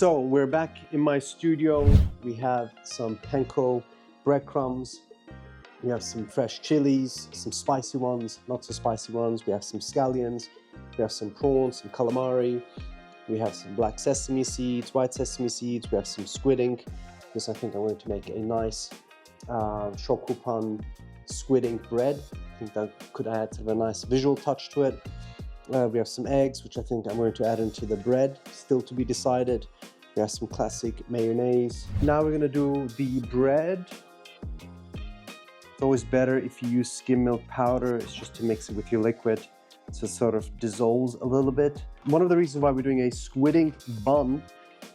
So we're back in my studio. We have some panko breadcrumbs. We have some fresh chilies, some spicy ones, not so spicy ones. We have some scallions. We have some prawns, some calamari. We have some black sesame seeds, white sesame seeds. We have some squid ink. This I think I'm going to make a nice choco-pan squid ink bread. I think that could add sort of a nice visual touch to it. We have some eggs, which I think I'm going to add into the bread, still to be decided. We have some classic mayonnaise. Now we're gonna do the bread. It's always better if you use skim milk powder. It's just to mix it with your liquid, so it sort of dissolves a little bit. One of the reasons why we're doing a squid ink bun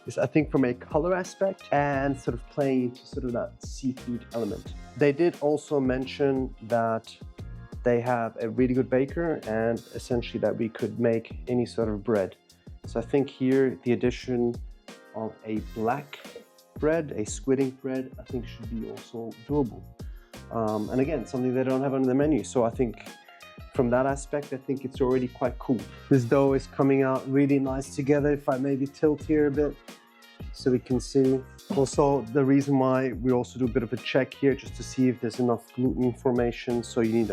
is, I think, from a color aspect and sort of playing into sort of that seafood element. They did also mention that they have a really good baker and essentially that we could make any sort of bread. So I think here the addition of a black bread, a squid ink bread, I think should be also doable. And again, something they don't have on the menu. So I think from that aspect, I think it's already quite cool. This dough is coming out really nice together. If I maybe tilt here a bit so we can see. Also, the reason why we also do a bit of a check here, just to see if there's enough gluten formation. So you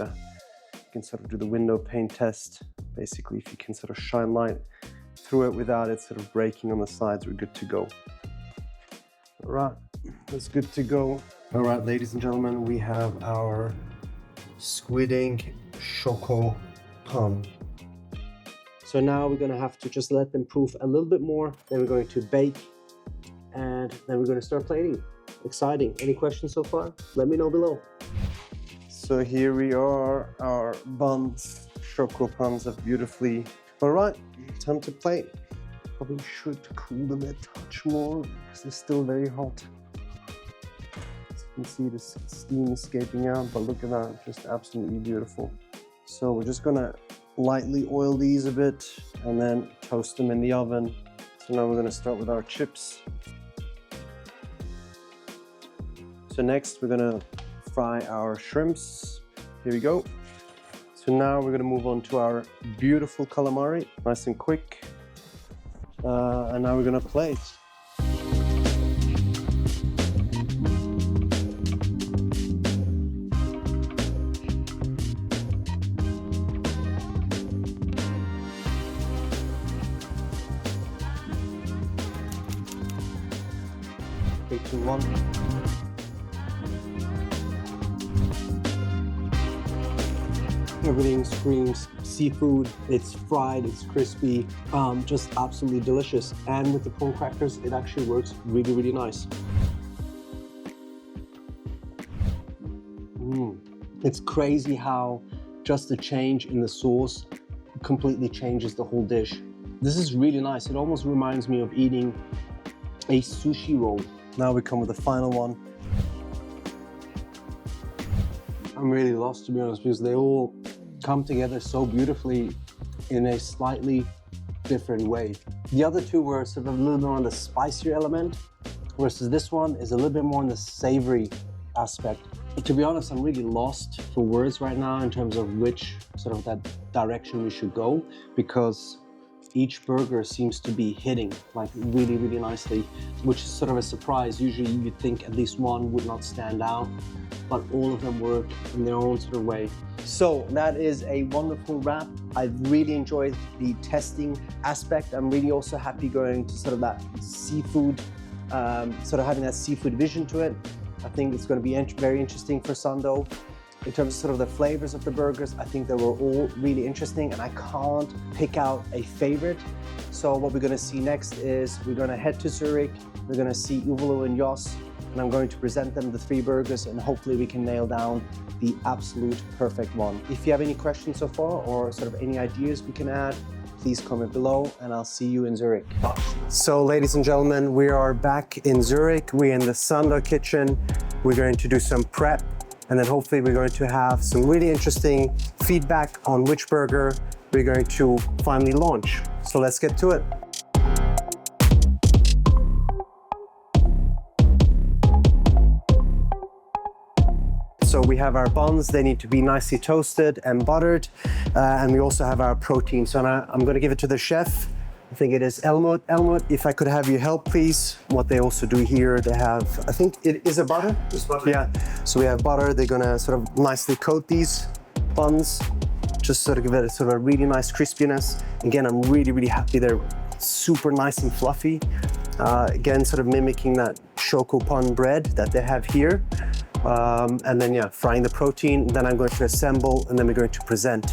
can sort of do the window pane test. Basically, if you can sort of shine light through it without it sort of breaking on the sides, we're good to go. All right, that's good to go. All right, ladies and gentlemen, we have our squid ink choco pan. So now we're gonna have to just let them proof a little bit more. Then we're going to bake, and then we're gonna start plating. Exciting. Any questions so far? Let me know below. So here we are, our buns, choco pans are beautifully. All right, time to plate. Probably should cool them a touch more because they're still very hot. As you can see, the steam escaping out, but look at that, just absolutely beautiful. So we're just gonna lightly oil these a bit and then toast them in the oven. So now we're gonna start with our chips. So next we're gonna fry our shrimps. Here we go. So now we're gonna move on to our beautiful calamari, nice and quick. And now we're gonna plate. Three, two, one. Everything screams seafood. It's fried, it's crispy, just absolutely delicious. And with the prawn crackers, it actually works really, really nice. It's crazy how just a change in the sauce completely changes the whole dish. This is really nice. It almost reminds me of eating a sushi roll. Now we come with the final one. I'm really lost, to be honest, because they all come together so beautifully in a slightly different way. The other two were sort of a little more on the spicier element, versus this one is a little bit more on the savory aspect. But to be honest, I'm really lost for words right now in terms of which sort of that direction we should go, because each burger seems to be hitting like really, really nicely, which is sort of a surprise. Usually you'd think at least one would not stand out, but all of them work in their own sort of way. So that is a wonderful wrap. I really enjoyed the testing aspect. I'm really also happy going to sort of that seafood, sort of having that seafood vision to it. I think it's going to be very interesting for Sando. In terms of sort of the flavors of the burgers, I think they were all really interesting and I can't pick out a favorite. So what we're going to see next is we're going to head to Zurich. We're going to see Uvalo and Jos, and I'm going to present them the 3 burgers and hopefully we can nail down the absolute perfect one. If you have any questions so far or sort of any ideas we can add, please comment below and I'll see you in Zurich. So ladies and gentlemen, we are back in Zurich. We're in the Sando kitchen. We're going to do some prep and then hopefully we're going to have some really interesting feedback on which burger we're going to finally launch. So let's get to it. So we have our buns, they need to be nicely toasted and buttered. And we also have our protein. So now I'm gonna give it to the chef I think it is Elmot. Elmot, if I could have your help, please. What they also do here, they have, I think it is a butter? It's butter. Yeah, so we have butter. They're gonna sort of nicely coat these buns, just sort of give it a sort of a really nice crispiness. Again, I'm really, really happy they're super nice and fluffy. Again, sort of mimicking that choco pan bread that they have here. And then, yeah, frying the protein. Then I'm going to assemble, and then we're going to present.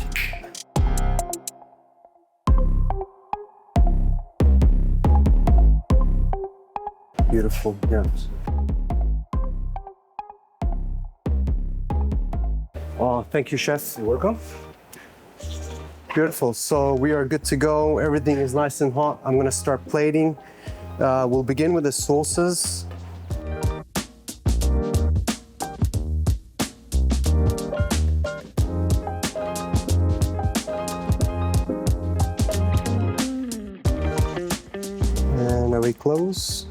Beautiful, yeah. Oh, thank you, chef. You're welcome. Beautiful. So we are good to go. Everything is nice and hot. I'm gonna start plating. We'll begin with the sauces. And are we close?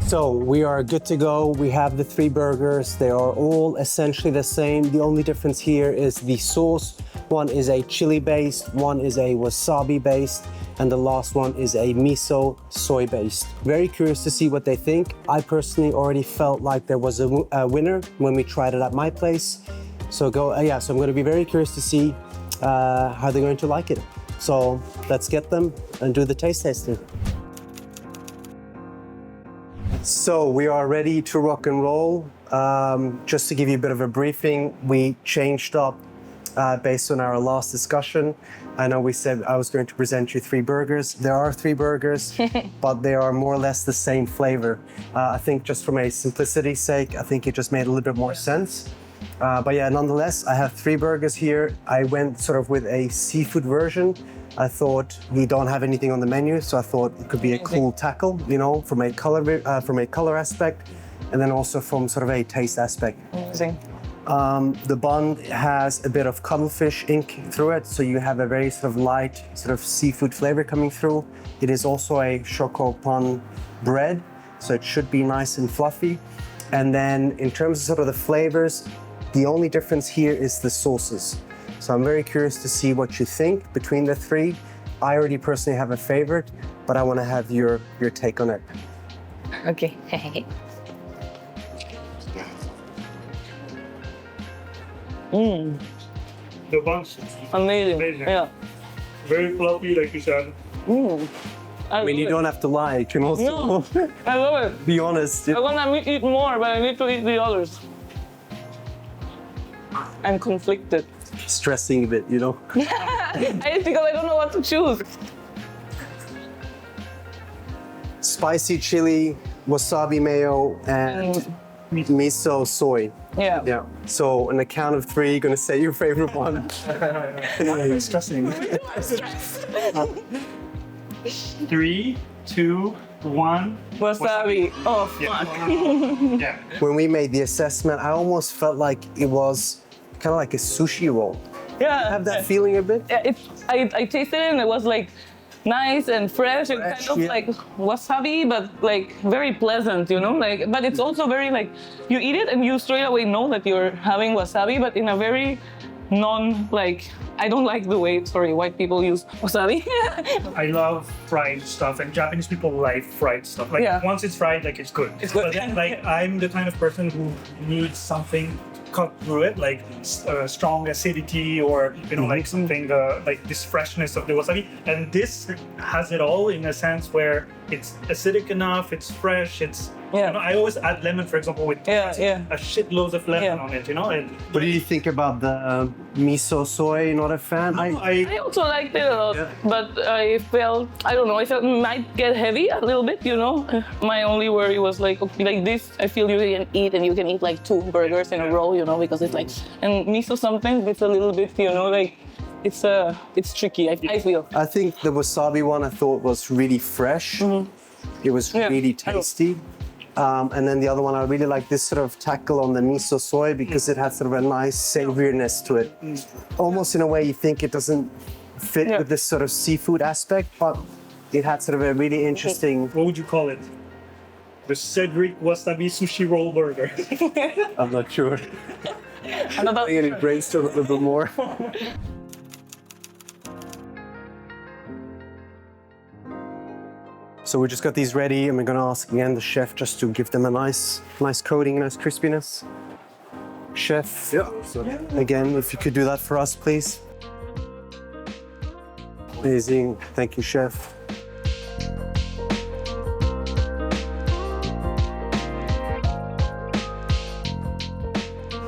So we are good to go. We have the 3 burgers. They are all essentially the same. The only difference here is the sauce. One is a chili based, one is a wasabi based, and the last one is a miso soy based. Very curious to see what they think. I personally already felt like there was a winner when we tried it at my place. So so I'm going to be very curious to see how they're going to like it. So let's get them and do the taste testing. So we are ready to rock and roll. Just to give you a bit of a briefing, we changed up based on our last discussion. I know we said I was going to present you 3 burgers. There are 3 burgers, but they are more or less the same flavor. I think just from a simplicity's sake, I think it just made a little bit more sense. But yeah, nonetheless, I have 3 burgers here. I went sort of with a seafood version. I thought we don't have anything on the menu, so I thought it could be a cool tackle, you know, from a color aspect, and then also from sort of a taste aspect. Amazing. The bun has a bit of cuttlefish ink through it, so you have a very sort of light sort of seafood flavor coming through. It is also a choco pan bread, so it should be nice and fluffy. And then in terms of sort of the flavors, the only difference here is the sauces. So I'm very curious to see what you think between the 3. I already personally have a favorite, but I want to have your take on it. Okay. The buns. Amazing. Yeah. Very fluffy, like you said. I mean, you don't have to lie. You can also No, I love it. be honest. I want to eat more, but I need to eat the others. I'm conflicted. Stressing a bit, you know? Because I don't know what to choose. Spicy chili, wasabi mayo, and miso soy. Yeah. Yeah. So on the count of 3, you're gonna say your favorite one. It's stressing. 3, 2, 1. Wasabi. Oh, fuck. Yeah. When we made the assessment, I almost felt like it was kind of like a sushi roll. Yeah. Have that feeling a bit? Yeah, I tasted it and it was like nice and fresh and kind of yeah. like wasabi, but like very pleasant, you know? Like, but it's also very like, you eat it and you straight away know that you're having wasabi, but in a very I don't like the way, white people use wasabi. I love fried stuff, and Japanese people like fried stuff. Like once it's fried, like it's good. It's good. But then, like I'm the kind of person who needs something cut through it, like strong acidity, or you know, like something like this freshness of the wasabi. And this has it all in a sense where it's acidic enough, it's fresh, it's. You know, I always add lemon, for example, with a shitload of lemon on it, you know. And what do you think about the miso soy? Not a fan? I also liked it a lot, but I felt it might get heavy a little bit, you know. My only worry was like this, I feel you can eat like 2 burgers in a row, you know, because it's like, and miso sometimes it's a little bit, you know, like it's tricky, I feel. I think the wasabi one I thought was really fresh. It was really tasty. And then the other one, I really like this sort of tackle on the miso soy because it has sort of a nice savouriness to it. Almost in a way you think it doesn't fit with this sort of seafood aspect, but it had sort of a really interesting... What would you call it? The Cedric Wasabi Sushi Roll Burger. I'm not sure. I need to brainstorm a little bit more. So we just got these ready, and we're gonna ask again the chef just to give them a nice coating, nice crispiness. Chef, again, if you could do that for us, please. Amazing, thank you, chef.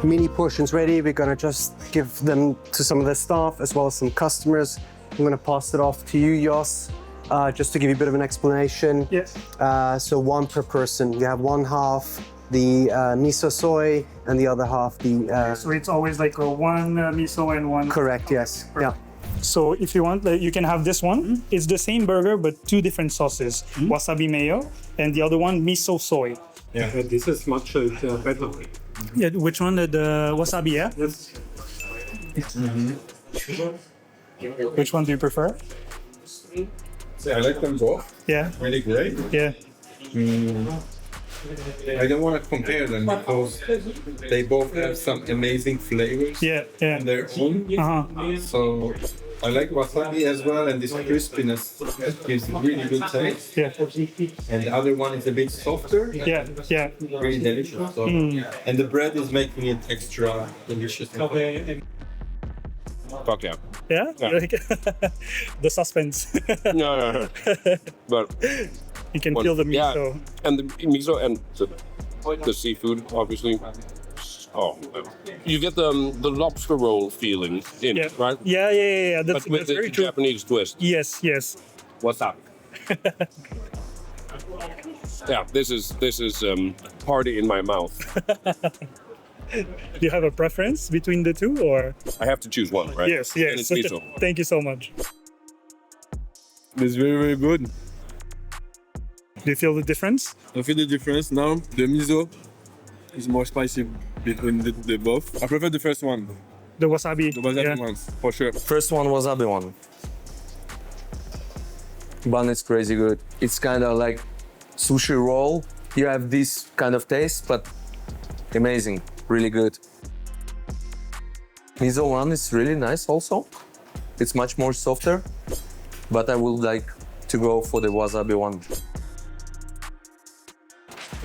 Mini portions ready. We're gonna just give them to some of the staff as well as some customers. I'm gonna pass it off to you, Jos, just to give you a bit of an explanation. Yes. So one per person. You have one half the miso soy and the other half the. So it's always like one miso and one. Correct. Yes. Yeah. So if you want, you can have this one. It's the same burger but two different sauces: wasabi mayo and the other one miso soy. Yeah, but this is much better. Yeah, which one? The wasabi, yeah? Yes. Which one do you prefer? I like them both. Yeah, Really great. yeah. I don't want to compare them because they both have some amazing flavors Yeah, yeah. on their own. Uh-huh. So I like wasabi as well, and this crispiness gives really good taste. Yeah, And the other one is a bit softer, yeah, yeah. really delicious. So, and the bread is making it extra delicious. Fuck yeah. Yeah? Yeah. The suspense. No. But You can feel the yeah, miso. and the miso and the seafood, obviously. Oh, you get the lobster roll feeling in Yeah. it, right? Yeah. That's, But with that's the very true. Japanese twist. Yes. What's up? Yeah, this is party in my mouth. Do you have a preference between the two, or? I have to choose one, right? Yes. And it's miso. Thank you so much. It's very, very good. Do you feel the difference? I feel the difference now. The miso is more spicy between the both. I prefer the first one, The wasabi. the wasabi yeah. one, for sure. First one wasabi one. Bun is crazy good. It's kind of like sushi roll. You have this kind of taste, but amazing, really good. Miso one is really nice also. It's much more softer, but I would like to go for the wasabi one.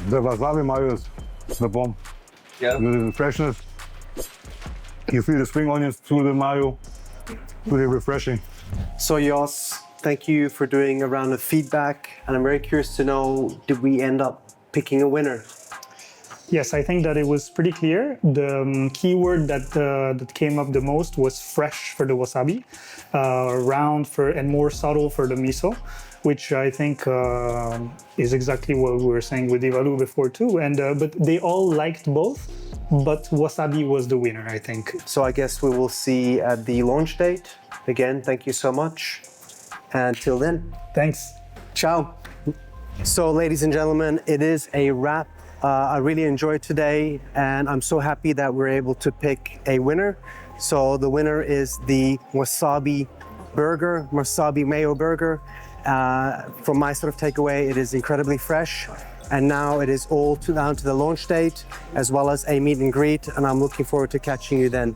The wasabi mayo is the bomb. Yeah. The freshness. You feel the spring onions through the mayo. Really refreshing. So Jos, thank you for doing a round of feedback, and I'm very curious to know, did we end up picking a winner? Yes, I think that it was pretty clear. The keyword that came up the most was fresh for the wasabi, round and more subtle for the miso, which I think is exactly what we were saying with Ivalu before too. And but they all liked both, but wasabi was the winner, I think. So I guess we will see at the launch date. Again, thank you so much. And till then, Thanks. ciao. So ladies and gentlemen, it is a wrap. I really enjoyed today, and I'm so happy that we're able to pick a winner. So the winner is the wasabi burger, wasabi mayo burger. From my sort of takeaway, it is incredibly fresh. And now it is all down to the launch date, as well as a meet and greet. And I'm looking forward to catching you then.